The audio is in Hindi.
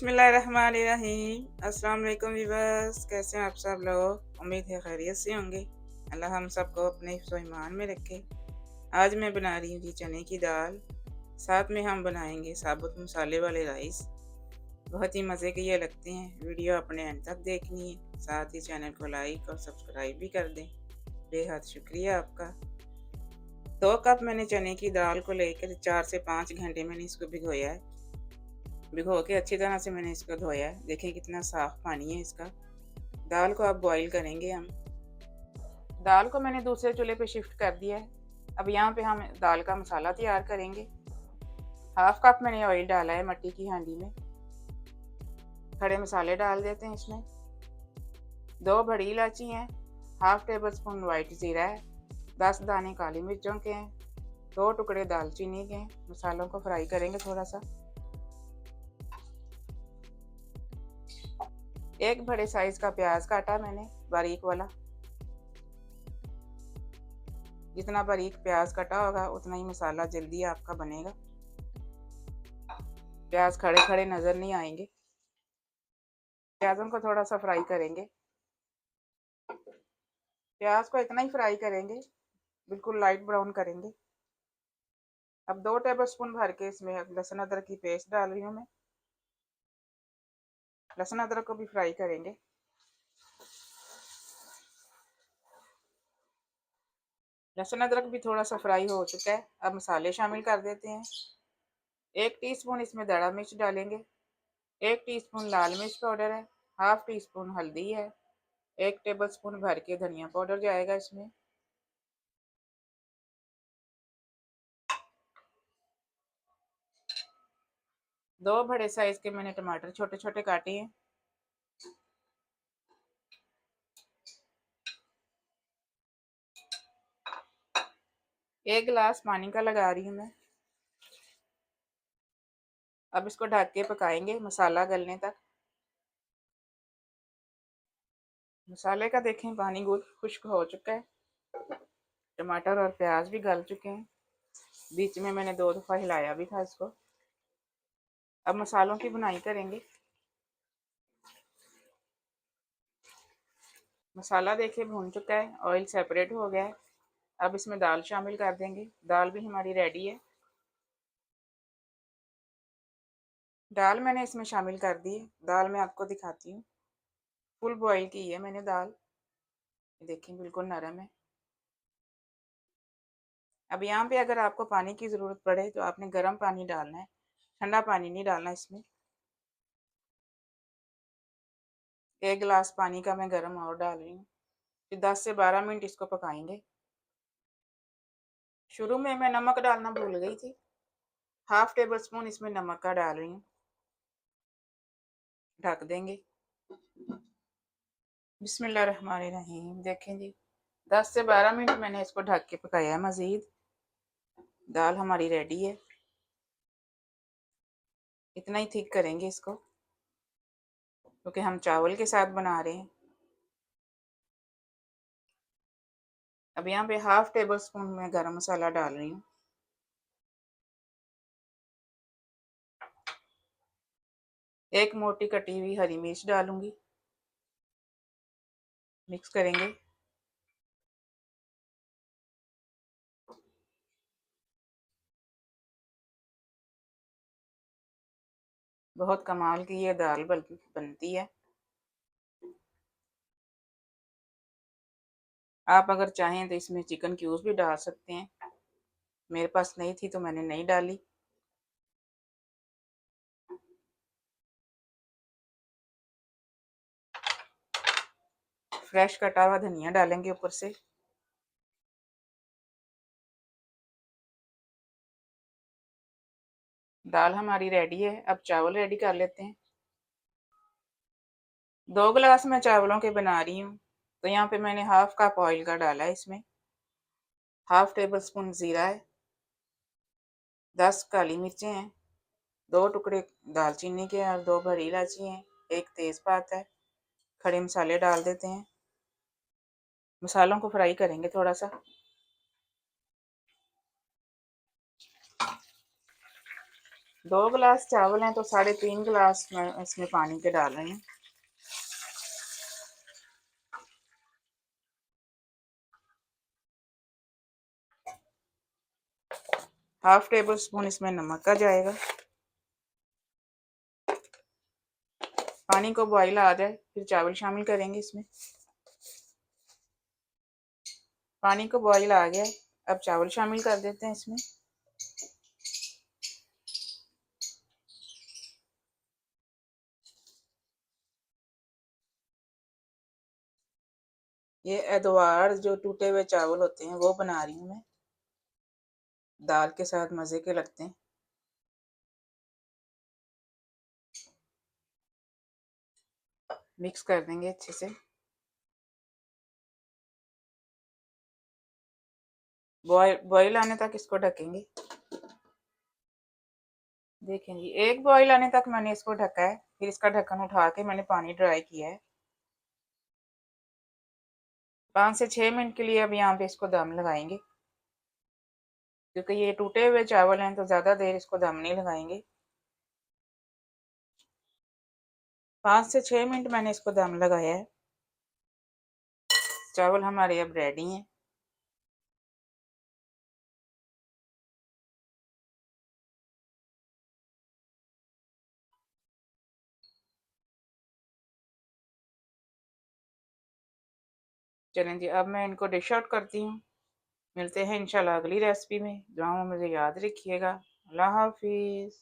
बिस्मिल्लाहिर्रहमानिर्रहीम। अस्सलाम वालेकुम व्यूअर्स, कैसे हैं आप सब लोग? उम्मीद है खैरियत से होंगे। अल्लाह हम सबको अपने हिफ्ज़ व ईमान में रखे। आज मैं बना रही हूँ जी चने की दाल, साथ में हम बनाएंगे साबुत मसाले वाले राइस। बहुत ही मज़े के ये लगते हैं। वीडियो अपने एंड तक देखनी है, साथ ही चैनल को लाइक और सब्सक्राइब भी कर दें। बेहद शुक्रिया आपका। 2 कप मैंने चने की दाल को लेकर 4 से 5 घंटे मैंने इसको भिगोया है। भिगो के अच्छी तरह से मैंने इसको धोया है। देखें कितना साफ़ पानी है इसका। दाल को अब बॉईल करेंगे हम। दाल को मैंने दूसरे चूल्हे पे शिफ्ट कर दिया है। अब यहाँ पे हम दाल का मसाला तैयार करेंगे। 1/2 कप मैंने ऑयल डाला है मट्टी की हांडी में। खड़े मसाले डाल देते हैं इसमें। 2 बड़ी इलायची हैं, 1/2 टेबल स्पून वाइट ज़ीरा है, 10 दाने काली मिर्चों के हैं, 2 टुकड़े दालचीनी के हैं। मसालों को फ्राई करेंगे थोड़ा सा। 1 बड़े साइज़ का प्याज काटा मैंने बारीक वाला। जितना बारीक प्याज कटा होगा उतना ही मसाला जल्दी आपका बनेगा। प्याज खड़े खड़े नज़र नहीं आएंगे। प्याज़ों को थोड़ा सा फ्राई करेंगे। प्याज को इतना ही फ्राई करेंगे, बिल्कुल लाइट ब्राउन करेंगे। अब 2 टेबल स्पून भर के इसमें लहसुन अदरक की पेस्ट डाल रही हूँ मैं। लहसुन अदरक को भी फ्राई करेंगे। लहसुन अदरक भी थोड़ा सा फ्राई हो चुका है। अब मसाले शामिल कर देते हैं। 1 टीस्पून इसमें दड़ा मिर्च डालेंगे, 1 टीस्पून लाल मिर्च पाउडर है, 1/2 टीस्पून हल्दी है, 1 टेबल स्पून भर के धनिया पाउडर जाएगा इसमें। दो बड़े साइज के मैंने टमाटर छोटे छोटे काटे हैं। एक गिलास पानी का लगा रही हूँ मैं। अब इसको ढक के पकाएंगे मसाला गलने तक। मसाले का देखें पानी खुश्क हो चुका है। टमाटर और प्याज भी गल चुके हैं। बीच में मैंने 2 दफ़ा हिलाया भी था इसको। अब मसालों की बुनाई करेंगे। मसाला देखिए भून चुका है, ऑयल सेपरेट हो गया है। अब इसमें दाल शामिल कर देंगे। दाल भी हमारी रेडी है। दाल मैंने इसमें शामिल कर दी है। दाल मैं आपको दिखाती हूँ। फुल बॉईल की है मैंने दाल। देखिए बिल्कुल नरम है। अब यहाँ पे अगर आपको पानी की ज़रूरत पड़े तो आपने गर्म पानी डालना है, ठंडा पानी नहीं डालना इसमें। 1 गिलास पानी का मैं गर्म और डाल रही हूँ। फिर 10 से 12 मिनट इसको पकाएंगे। शुरू में मैं नमक डालना भूल गई थी। 1/2 टेबल स्पून इसमें नमक का डाल रही हूँ। ढक देंगे। बिस्मिल्लाहिर्रहमानिर्रहीम। देखें जी 10 से 12 मिनट मैंने इसको ढक के पकाया है मज़ीद। दाल हमारी रेडी है। इतना ही थिक करेंगे इसको क्योंकि हम चावल के साथ बना रहे हैं। अब यहाँ पे 1/2 टेबल स्पून मैं गरम मसाला डाल रही हूँ। एक मोटी कटी हुई हरी मिर्च डालूंगी। मिक्स करेंगे। बहुत कमाल की ये दाल बनती है। आप अगर चाहें तो इसमें चिकन क्यूब्स भी डाल सकते हैं। मेरे पास नहीं थी तो मैंने नहीं डाली। फ्रेश कटा हुआ धनिया डालेंगे ऊपर से। दाल हमारी रेडी है। अब चावल रेडी कर लेते हैं। 2 गिलास मैं चावलों के बना रही हूँ तो यहाँ पे मैंने 1/2 कप ऑयल का डाला है इसमें। 1/2 टेबल स्पून ज़ीरा है, 10 काली मिर्चें हैं, 2 टुकड़े दालचीनी के और 2 बड़ी इलायची हैं, 1 तेज़पात है। खड़े मसाले डाल देते हैं। मसालों को फ्राई करेंगे थोड़ा सा। 2 गिलास चावल हैं तो 3.5 गिलास मैं इसमें पानी के डाल रही हूँ। हाफ टेबल स्पून इसमें नमक का जाएगा। पानी को बॉईल आ जाए फिर चावल शामिल करेंगे इसमें। पानी को बॉईल आ गया, अब चावल शामिल कर देते हैं इसमें। ये अदवार जो टूटे हुए चावल होते हैं वो बना रही हूँ मैं, दाल के साथ मज़े के लगते हैं। मिक्स कर देंगे अच्छे से। बॉईल आने तक इसको ढकेंगे। देखें जी, एक बॉईल आने तक मैंने इसको ढका है, फिर इसका ढक्कन उठा के मैंने पानी ड्राई किया है। 5 से 6 मिनट के लिए अब यहाँ पे इसको दम लगाएंगे, क्योंकि ये टूटे हुए चावल हैं तो ज़्यादा देर इसको दम नहीं लगाएंगे। 5 से 6 मिनट मैंने इसको दम लगाया है। चावल हमारे अब रेडी हैं। चलें जी, अब मैं इनको डिश आउट करती हूँ। मिलते हैं इंशाल्लाह अगली रेसिपी में। दुआओं में मुझे याद रखिएगा। अल्लाह हाफिज़।